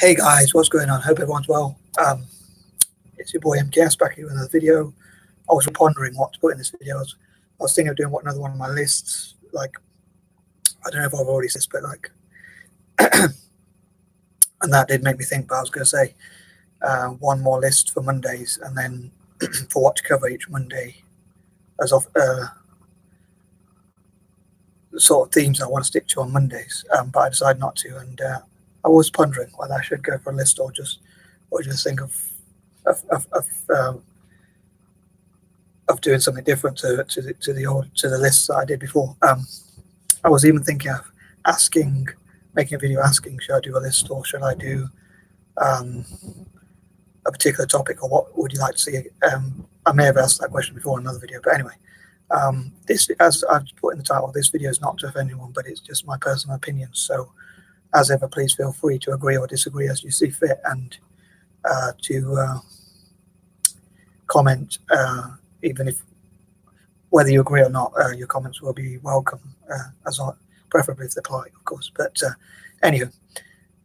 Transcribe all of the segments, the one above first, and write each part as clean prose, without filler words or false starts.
Hey guys, what's going on? Hope everyone's well. It's your boy MKS back here with another video. I was pondering what to put in this video. I was thinking of doing another one of my lists. Like, I don't know if I've already said this, but like, and that did make me think. But I was going to say one more list for Mondays, and then for what to cover each Monday, as of the sort of themes I want to stick to on Mondays. But I decided not to, and I was pondering whether I should go for a list or just think of doing something different to the lists that I did before. I was even thinking of making a video asking, should I do a list or should I do a particular topic, or what would you like to see? I may have asked that question before in another video, but anyway, this, as I've put in the title, this video is not to offend anyone, but it's just my personal opinions. So, as ever, please feel free to agree or disagree as you see fit, and to comment, even if whether you agree or not, your comments will be welcome, preferably if they're polite, of course. But anywho,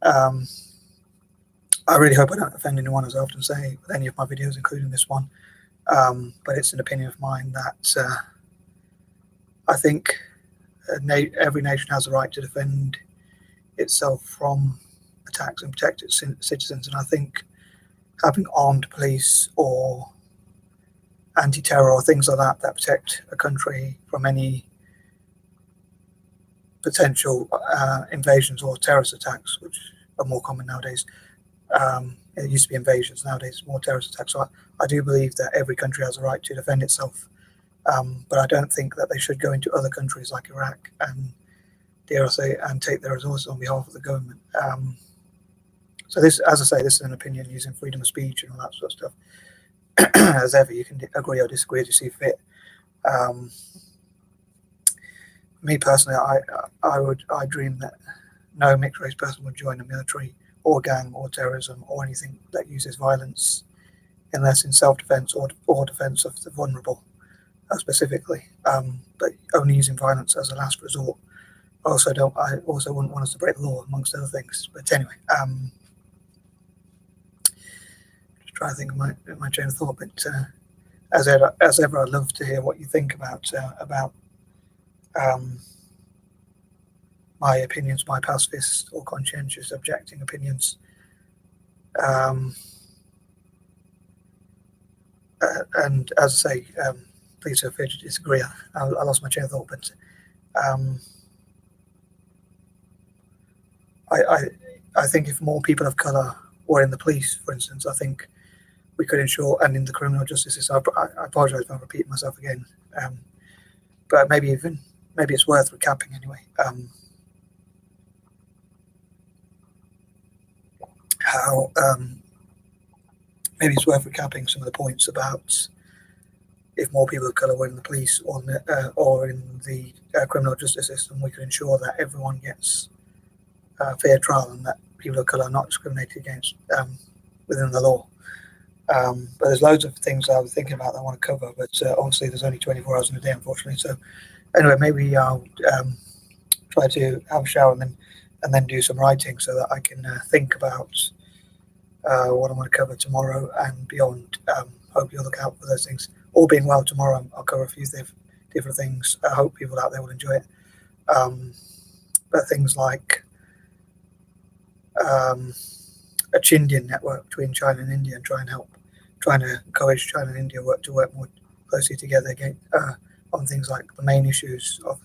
I really hope I don't offend anyone, as I often say with any of my videos, including this one. But it's an opinion of mine that I think every nation has a right to defend itself from attacks and protect its citizens. And I think having armed police or anti-terror or things like that protect a country from any potential invasions or terrorist attacks, which are more common nowadays. It used to be invasions, nowadays it's more terrorist attacks. So I do believe that every country has a right to defend itself, but I don't think that they should go into other countries like Iraq and, dare I say, and take their resources on behalf of the government. So this, as I say, this is an opinion using freedom of speech and all that sort of stuff. As ever, you can agree or disagree as you see fit. Me personally, I dream that no mixed race person would join the military or gang or terrorism or anything that uses violence, unless in self-defense or defense of the vulnerable, specifically. But only using violence as a last resort. I also wouldn't want us to break the law, amongst other things. But anyway, just trying to think of my train of thought. But as ever, I'd love to hear what you think about my opinions, my pacifist or conscientious objecting opinions. And as I say, please feel free to disagree. I lost my train of thought, but I think if more people of colour were in the police, for instance, I think we could ensure, and in the criminal justice system, I apologise if I'm repeating myself again, but maybe it's worth recapping anyway. Maybe it's worth recapping some of the points about if more people of colour were in the police or in the criminal justice system, we could ensure that everyone gets fair trial and that people of colour are not discriminated against within the law. But there's loads of things I was thinking about that I want to cover, but obviously there's only 24 hours in a day, unfortunately. So anyway, maybe I'll try to have a shower and then do some writing so that I can think about what I want to cover tomorrow and beyond. Hope you'll look out for those things. All being well, tomorrow I'll cover a few different things. I hope people out there will enjoy it. But things like a Chindian network between China and India, and trying to encourage China and India to work more closely together again on things like the main issues of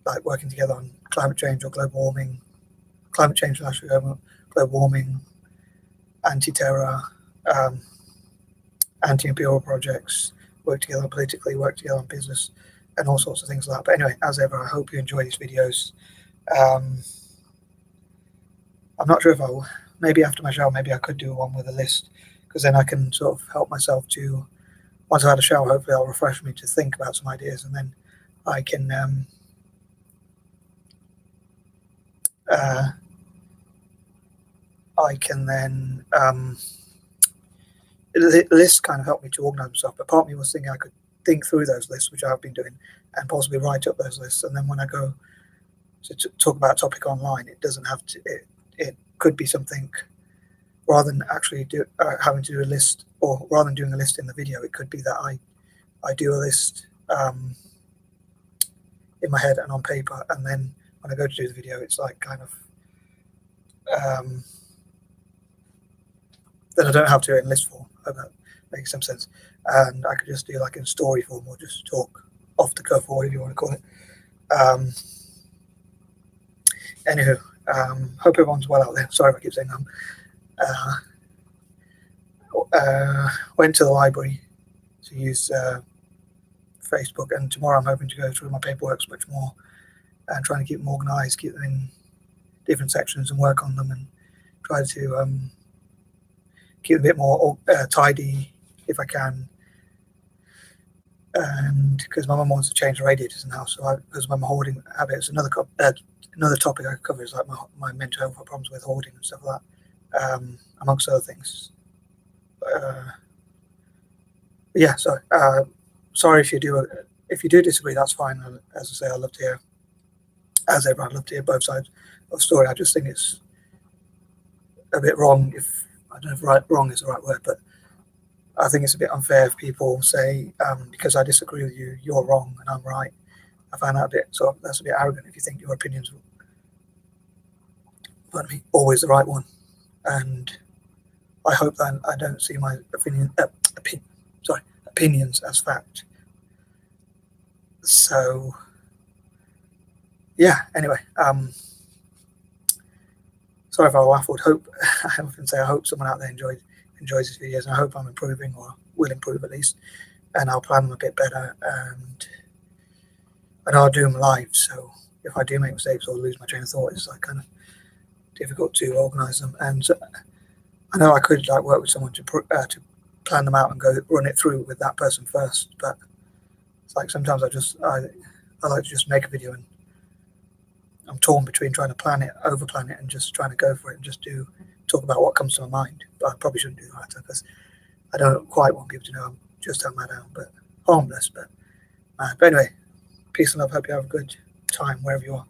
like working together on climate change or global warming, global warming, anti-terror, anti-imperial projects, work together politically, work together on business, and all sorts of things like that. But anyway, as ever, I hope you enjoy these videos. I'm not sure if maybe after my shower, maybe I could do one with a list, because then I can sort of help myself to, once I've had a shower, hopefully I'll refresh me to think about some ideas, and then I can then the lists kind of help me to organise myself. But part of me was thinking I could think through those lists, which I've been doing, and possibly write up those lists, and then when I go to talk about a topic online, it doesn't have to. It could be something rather than actually having to do a list, or rather than doing a list in the video, it could be that I do a list in my head and on paper, and then when I go to do the video, it's like kind of then I don't have to in list form. I hope that makes some sense. And I could just do like in story form, or just talk off the cuff, or whatever you want to call it. Anywho, hope everyone's well out there. Sorry if I keep saying went to the library to use Facebook, and tomorrow I'm hoping to go through my paperwork much more and trying to keep them organized, keep them in different sections and work on them, and try to keep a bit more tidy if I can. And because my mum wants to change the radiators in the house, so because my hoarding habits, another topic I cover is like my mental health problems with hoarding and stuff like that, amongst other things. Yeah, so sorry if you do disagree, that's fine. As I say, I love to hear, as everyone, I love to hear both sides of the story. I just think it's a bit wrong, if I don't know if wrong is the right word, but I think it's a bit unfair if people say, because I disagree with you, you're wrong and I'm right. I find that that's a bit arrogant if you think your opinion's, pardon me, always the right one. And I hope that I don't see my opinions as fact. So yeah, anyway, sorry if I waffled. I often say I hope someone out there enjoys these videos, and I hope I'm improving, or will improve at least, and I'll plan them a bit better, and I'll do them live, so if I do make mistakes or lose my train of thought, it's like kind of difficult to organize them. And so I know I could like work with someone to plan them out and go run it through with that person first, but it's like sometimes I like to just make a video, and I'm torn between trying to over plan it, and just trying to go for it and just talk about what comes to my mind. But I probably shouldn't do that, because I don't quite want people to know just how mad I am, but harmless, but mad. But anyway, peace and love. Hope you have a good time wherever you are.